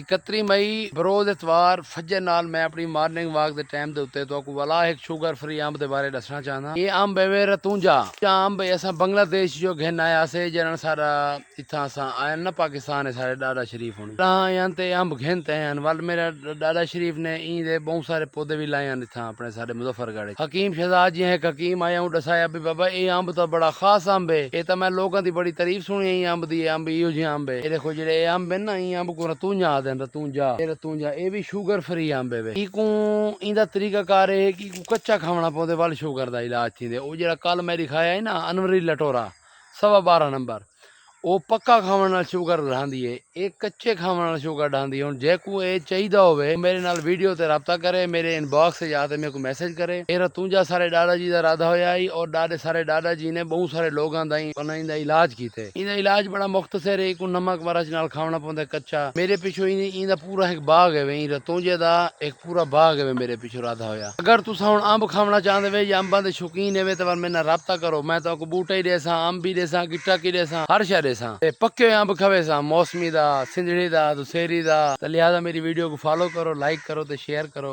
31 मई बरोज इतवार फजर नाल मैं अपनी मॉर्निंग वॉक के टाइम के उत्ते तो वाला एक शुगर फ्री अंब के बारे दसना चाहना। ये अंब है रतूंजा अंब असा बांग्लादेश जो घेन आया से जन सारा इतना असा आया ना पाकिस्तान है सारे दादा शरीफ होने ते अंब घेनते हैं वाल मेरा दादा शरीफ ने इन बहुत सारे पौधे भी लाए हैं इतना अपने सारे मुजफ्फरगढ़। हकीम शहजाद जी है हकीम आया हूँ दसाया भी बाबा ये अंब तो बड़ा खास अंब है। ये तो मैं लोगों की बड़ी तारीफ सुनी अंब दी अंब इो जी अंब है। ये देखो जेडे अंब है ना ये अंब को रतूंजा आते रतूंजा ये भी शुगर फ्री अंब है। इको इंदा तरीका कार है कि कच्चा खावना पौंदे वाल शुगर का इलाज थी। वो जरा कल मैं दिखाया है ना अनवरी लटोरा 12.25 नंबर वो पक्का खावन नाल शुगर रहंदी है। एक कच्चे खावन नाल शुगर रहंदी है। हुण जेकू ए चाहिदा होवे मेरे नाल वीडियो ते राब्ता करे मेरे इनबॉक्स से या ते मेरे को मैसेज करे। ए रतूंजा सारे दादा जी दा राधा होया ही और सारे दादा जी ने बहुत सारे लोगां दा इंदा इलाज कीते। इंदा इलाज बड़ा मुख्तसर है। इको नमक मरच नाल खावना पौंदा कच्चा। मेरे पिछो इंदा पूरा एक बाग है इन रतूंजे दा एक पूरा बाग है मेरे पिछो राधा होया। अगर तुसा हुण अंब खावना चाहंदे वे या अंबां दे शौकीन है ते मेरे नाल राब्ता करो। मैं तो बूटा ही देसा अंब भी देसा गिट्टा की देसा हर शय देसा ते पक्के अंब खवे सा मौसमी दा सिंधड़ी दा दुसेरी दा। लिहाजा मेरी वीडियो को फॉलो करो लाइक करो ते शेयर करो।